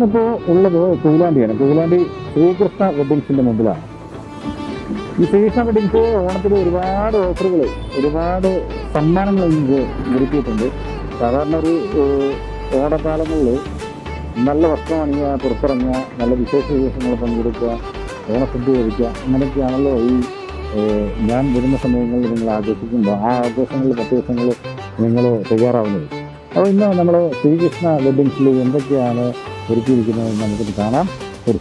ഇപ്പോൾ ഉള്ളത് കൊയിലാണ്ടിയാണ്. കൊയിലാണ്ടി ശ്രീകൃഷ്ണ വെഡിങ്സിന്റെ മുമ്പിലാണ്. ഈ ശ്രീകൃഷ്ണ വെഡിങ്സ് ഓണത്തിന് ഒരുപാട് ഓഫറുകൾ, ഒരുപാട് സമ്മാനങ്ങൾ നമുക്ക് ഒരുക്കിയിട്ടുണ്ട്. സാധാരണ ഒരു ഓണക്കാലങ്ങളിൽ നല്ല വസ്ത്രം അണിയുക, പുറത്തിറങ്ങുക, നല്ല വിശേഷ ദിവസങ്ങൾ പങ്കെടുക്കുക, ഓണസദ്യ കഴിക്കുക, അങ്ങനെയൊക്കെയാണല്ലോ ഈ ഞാൻ വരുന്ന സമയങ്ങളിൽ നിങ്ങൾ ആഘോഷിക്കുമ്പോൾ ആ ആഘോഷങ്ങളിൽ 10 ദിവസങ്ങൾ നിങ്ങൾ തയ്യാറാവുന്നത്. അപ്പോൾ ഇന്ന് നമ്മൾ ശ്രീകൃഷ്ണ വെഡിങ്സിൽ എന്തൊക്കെയാണ് ഒരുക്കിയിരിക്കുന്നത് നമുക്കിത് കാണാം. ഒരു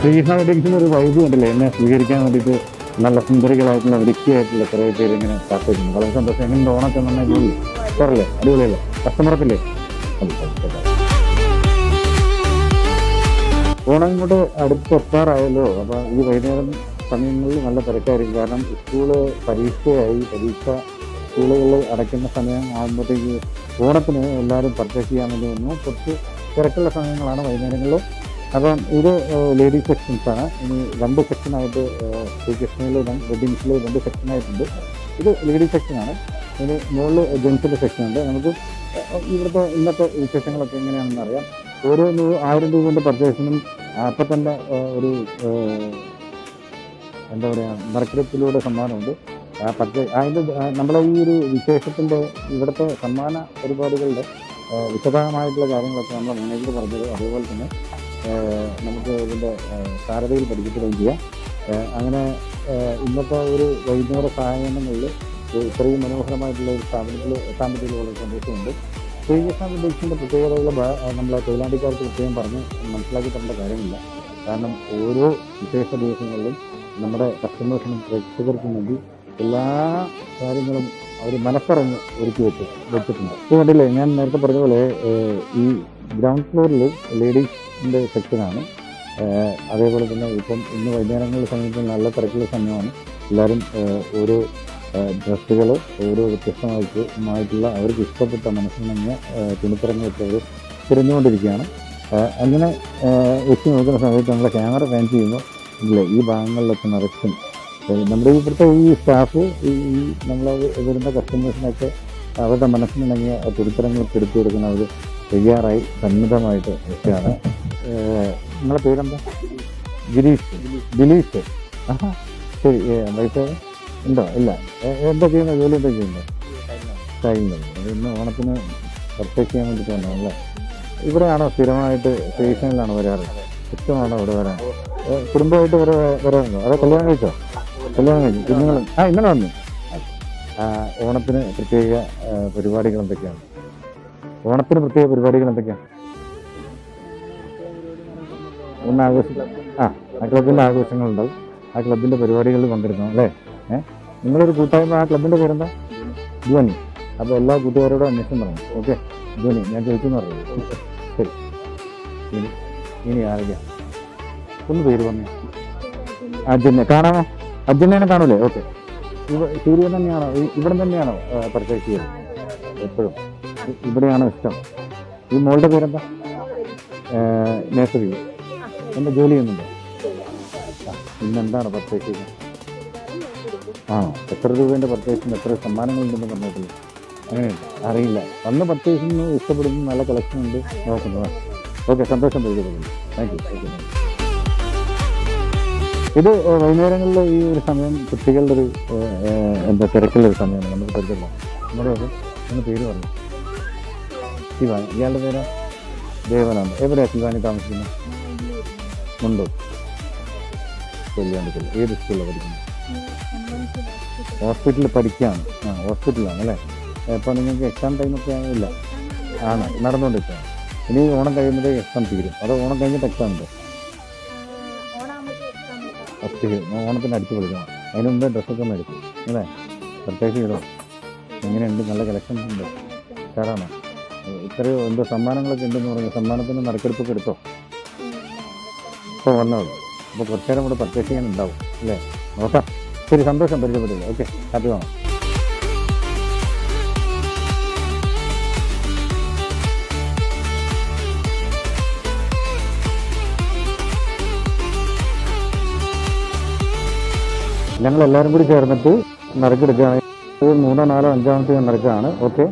ശ്രീകൃഷ്ണ വെഡിങ്സിന് ഒരു വൈബ് കണ്ടില്ലേ, എന്നെ സ്വീകരിക്കാൻ വേണ്ടിയിട്ട് നല്ല സുന്ദരികളായിട്ടുള്ള വൃത്തിയായിട്ടുള്ള കുറേ പേര് ഇങ്ങനെ കാത്തിരിക്കുന്നു. വളരെ സന്തോഷം. എങ്ങനെ ഓണൊക്കെ നന്നായി പോയി പറയല്ലേ, അടിപൊളിയല്ലേ, കസ്റ്റമറൊക്കെ ഓണം ഇങ്ങോട്ട് അടുത്തെത്താറായല്ലോ. അപ്പോൾ ഈ വൈകുന്നേരം സമയങ്ങളിൽ നല്ല തിരക്കായിരിക്കും. കാരണം പരീക്ഷ സ്കൂളുകൾ അടയ്ക്കുന്ന സമയം ആകുമ്പോഴത്തേക്ക് ഓണത്തിന് എല്ലാവരും പർച്ചേസ് ചെയ്യാൻ വേണ്ടി വന്നു. കുറച്ച് തിരക്കുള്ള സമയങ്ങളാണ് വൈകുന്നേരങ്ങളിൽ. അപ്പം ഇത് ലേഡീസ് സെക്ഷൻസാണ്. ഇനി 2 സെക്ഷനായിട്ട് ശ്രീകൃഷ്ണയിലെ വെഡിങ്സിൽ 2 സെക്ഷനായിട്ടുണ്ട്. ഇത് ലേഡീസ് സെക്ഷനാണ്. ഇനി മുകളിൽ ജെൻസിൻ്റെ സെക്ഷനുണ്ട്. നമുക്ക് ഇവിടുത്തെ ഇന്നത്തെ വിശേഷങ്ങളൊക്കെ എങ്ങനെയാണെന്ന് അറിയാം. ഓരോ 1000 രൂപയുടെ പർച്ചേസിനും അപ്പം തന്നെ ഒരു എന്താ പറയുക, നറുക്കെടുപ്പിലൂടെ സമ്മാനമുണ്ട്. അതിൻ്റെ നമ്മളെ ഈ ഒരു വിശേഷത്തിൻ്റെ ഇവിടുത്തെ സമ്മാന പരിപാടികളുടെ വിശദമായിട്ടുള്ള കാര്യങ്ങളൊക്കെ നമ്മൾ മാനേജർ പറഞ്ഞത്. അതേപോലെ തന്നെ നമുക്ക് ഇതിൻ്റെ സാരഥയിൽ പഠിപ്പിക്കുകയും ചെയ്യാം. അങ്ങനെ ഇന്നത്തെ ഒരു വൈകുന്നേര സായാഹ്നങ്ങളിൽ ഇത്രയും മനോഹരമായിട്ടുള്ള ഒരു സ്ഥാപനത്തിൽ വളരെ സന്തോഷമുണ്ട്. ശ്രീകൃഷ്ണ വെഡിങ്സിൻ്റെ പ്രത്യേകതകൾ നമ്മളെ കൊയിലാണ്ടിക്കാർക്ക് പ്രത്യേകം പറഞ്ഞ് മനസ്സിലാക്കി തരേണ്ട കാര്യമില്ല. കാരണം ഓരോ വിശേഷ ദിവസങ്ങളിലും നമ്മുടെ കസ്റ്റമേഴ്സിനും പ്രേക്ഷകർക്കും വേണ്ടി എല്ലാ കാര്യങ്ങളും അവർ മനസ്സറിഞ്ഞ് ഒരുക്കി വെച്ചിട്ടുണ്ട്. ഇത് കണ്ടില്ലേ, ഞാൻ നേരത്തെ പറഞ്ഞ പോലെ ഈ ഗ്രൗണ്ട് ഫ്ലോറിൽ ലേഡീസിൻ്റെ സെക്ഷനാണ്. അതേപോലെ തന്നെ ഇപ്പം ഇന്ന് വൈകുന്നേരങ്ങളുടെ സമയത്ത് നല്ല തിരക്കുള്ള സമയമാണ്. എല്ലാവരും ഓരോ ഡ്രസ്സുകൾ ഓരോ വ്യത്യസ്തമായിട്ടുള്ള അവർക്ക് ഇഷ്ടപ്പെട്ട മനസ്സിനിണങ്ങിയ തുണിത്തരങ്ങളൊക്കെ അവർ തിരഞ്ഞുകൊണ്ടിരിക്കുകയാണ്. അങ്ങനെ വെച്ച് നോക്കുന്ന സമയത്ത് നമ്മളെ ക്യാമറ പാൻ ചെയ്യുമ്പോൾ ഇല്ലേ ഈ ഭാഗങ്ങളിലൊക്കെ നിറച്ചും നമ്മുടെ ഇവിടുത്തെ ഈ സ്റ്റാഫ് ഈ നമ്മൾ വരുന്ന കസ്റ്റമേഴ്സിനൊക്കെ അവരുടെ മനസ്സിനിണങ്ങിയ തുണിത്തരങ്ങളൊക്കെ എടുത്തു കൊടുക്കുന്ന അവർ തയ്യാറായി സന്നദ്ധമായിട്ട് ഒക്കെയാണ്. നിങ്ങളെ പേരെന്താ? ദിലീഷ്. ആഹാ, ശരി. വൈഫ് ഉണ്ടോ? ഇല്ല. എന്താ ചെയ്യുന്നത്? ജോലി എന്താ ചെയ്യുന്നത്? ടൈലുണ്ട്. ഇന്ന് ഓണത്തിന് പർച്ചേസ് ചെയ്യാൻ വേണ്ടിയിട്ട് വന്നതല്ലേ? ഇവിടെയാണോ സ്ഥിരമായിട്ട് സ്റ്റേഷനിലാണോ വരാറ്? ഇഷ്ടമാണോ ഇവിടെ വരാൻ? കുടുംബമായിട്ട് വരാറുണ്ടോ? അതോ കല്യാണം കഴിച്ചോ? കല്യാണം കഴിച്ചു. കുഞ്ഞുങ്ങൾ ഇന്നലെ വന്നു. ഓണത്തിന് പ്രത്യേക പരിപാടികൾ എന്തൊക്കെയാണ്? ഓണത്തിന് പ്രത്യേക പരിപാടികൾ എന്തൊക്കെയാണ്? ഒന്ന് ആഘോഷിക്കാം. ആ ക്ലബിൻ്റെ ആഘോഷങ്ങളുണ്ടാവും. ആ ക്ലബിൻ്റെ പരിപാടികളിൽ പങ്കെടുക്കണം അല്ലേ? നിങ്ങളൊരു കൂട്ടായ്മ, ആ ക്ലബിൻ്റെ പേരെന്താ? ധ്വനി. അപ്പോൾ എല്ലാ കൂട്ടുകാരോടും അന്വേഷണം പറഞ്ഞു. ഓക്കെ, ധ്വനി ഞാൻ ചോദിച്ചെന്ന് പറഞ്ഞു. ശരി. ഇനി ആരെങ്കിലും ഒന്ന് പേര് പറഞ്ഞു. അർജുനെ കാണാമോ? അർജുനെ കാണൂലേ? ഓക്കെ. സൂര്യ തന്നെയാണോ? ഇവിടെ തന്നെയാണോ പർച്ചേസ് ചെയ്യുന്നത്? എപ്പോഴും ഇവിടെയാണോ ഇഷ്ടം? ഈ മോളുടെ പേരെന്താ? നേഴ്സറി. എന്താ ജോലി ചെയ്യുന്നുണ്ടോ? ഇന്നെന്താണ് പർച്ചേസ് ചെയ്യുന്നത്? എത്ര രൂപേൻ്റെ പർച്ചേസിന് എത്ര സമ്മാനങ്ങളുണ്ടെന്ന് പറഞ്ഞിട്ടില്ല. അങ്ങനെയുണ്ട്, അറിയില്ല. വന്ന് പർച്ചേസ് ചെയ്യുന്നു, ഇഷ്ടപ്പെടുന്നു, നല്ല കളക്ഷൻ ഉണ്ട്, നോക്കുന്നത്. ഓക്കെ, സന്തോഷം പരിചയപ്പെടുന്നു. Thank you. ഇത് വൈകുന്നേരങ്ങളിൽ ഈ ഒരു സമയം കുട്ടികളുടെ ഒരു തിരക്കുള്ളൊരു സമയമാണ്. നമുക്ക് പരിചയപ്പെടാം. നമ്മുടെ ഒന്ന് പേര് പറഞ്ഞു. ശിവാനി. ഇയാളുടെ പേര് ദേവനാണ്. എവിടെയാണ് ശിവാനി താമസിക്കുന്നത്? മുണ്ടോ? കല്യാണത്തിൽ. ഏത് സ്കൂളിലാണ് പഠിക്കുന്നത്? ഹോസ്പിറ്റലിൽ പഠിക്കുകയാണ്. ഹോസ്പിറ്റലാണ് അല്ലേ? അപ്പോൾ നിങ്ങൾക്ക് എക്സാം ടൈമൊക്കെ ഇല്ല? ആണ്, നടന്നുകൊണ്ടിരിക്കുകയാണ്. ഇനി ഓണം കഴിയുമ്പോഴേ എക്സാം തീരും. അതോ ഓണം കഴിഞ്ഞിട്ട് എക്സാം ഉണ്ടോ? ഓണത്തിന് അടിച്ചു പൊളിക്കണം. അതിന് മുമ്പേ ഡ്രസ്സൊക്കെ ഒന്ന് എടുക്കും അല്ലേ? പർച്ചേസ് ചെയ്തോ? എങ്ങനെയുണ്ട്? നല്ല കളക്ഷൻ ഉണ്ട്. ഉഷാറാണോ? ഇത്രയോ എന്തോ സമ്മാനങ്ങളൊക്കെ ഉണ്ടെന്ന് പറഞ്ഞു. സമ്മാനത്തിന് നറുക്കെടുപ്പൊക്കെ എടുത്തോ? ഇപ്പോൾ വന്നോളൂ. അപ്പോൾ കുറച്ച് നേരം കൂടെ പർച്ചേസ് ചെയ്യാനുണ്ടാവും അല്ലേ? നോക്കാം. ശരി, സന്തോഷം പരിചയപ്പെട്ടില്ല. ഓക്കെ, ഹാപ്പി വേണം. ഞങ്ങളെല്ലാവരും കൂടി ചേർന്നിട്ട് നറുക്കെടുക്കുകയാണ്. 3, 4, 5 നറുക്കാണ്. ഓക്കെ,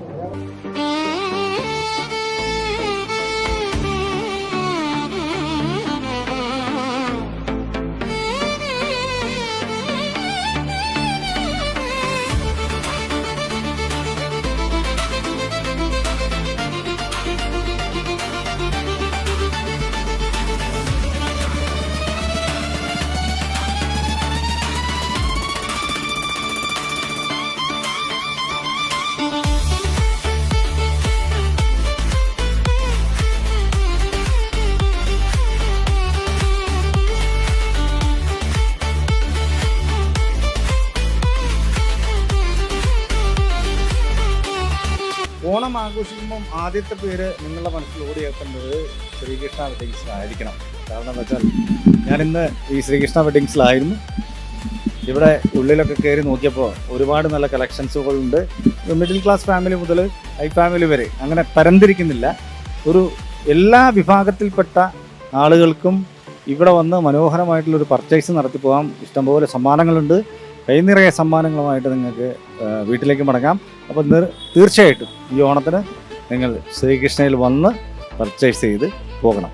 ഓണം ആഘോഷിക്കുമ്പം ആദ്യത്തെ പേര് നിങ്ങളുടെ മനസ്സിൽ ഓടിയെത്തുന്നത് ശ്രീകൃഷ്ണ വെഡിങ്സിലായിരിക്കണം. കാരണം എന്താ വെച്ചാൽ ഞാനിന്ന് ഈ ശ്രീകൃഷ്ണ വെഡിങ്സിലായിരുന്നു. ഇവിടെ ഉള്ളിലൊക്കെ കയറി നോക്കിയപ്പോൾ ഒരുപാട് നല്ല കളക്ഷൻസുകളുണ്ട്. മിഡിൽ ക്ലാസ് ഫാമിലി മുതൽ ഹൈ ഫാമിലി വരെ അങ്ങനെ തരംതിരിക്കുന്നില്ല. ഒരു എല്ലാ വിഭാഗത്തിൽപ്പെട്ട ആളുകൾക്കും ഇവിടെ വന്ന് മനോഹരമായിട്ടുള്ളൊരു പർച്ചേസ് നടത്തി പോകാം. ഇഷ്ടംപോലെ സമ്മാനങ്ങളുണ്ട്. കൈ നിറയെ സമ്മാനങ്ങളുമായിട്ട് നിങ്ങൾക്ക് വീട്ടിലേക്ക് മടങ്ങാം. അപ്പോൾ തീർച്ചയായിട്ടും ഈ ഓണത്തിന് നിങ്ങൾ ശ്രീകൃഷ്ണയിൽ വന്ന് പർച്ചേസ് ചെയ്ത് പോകണം.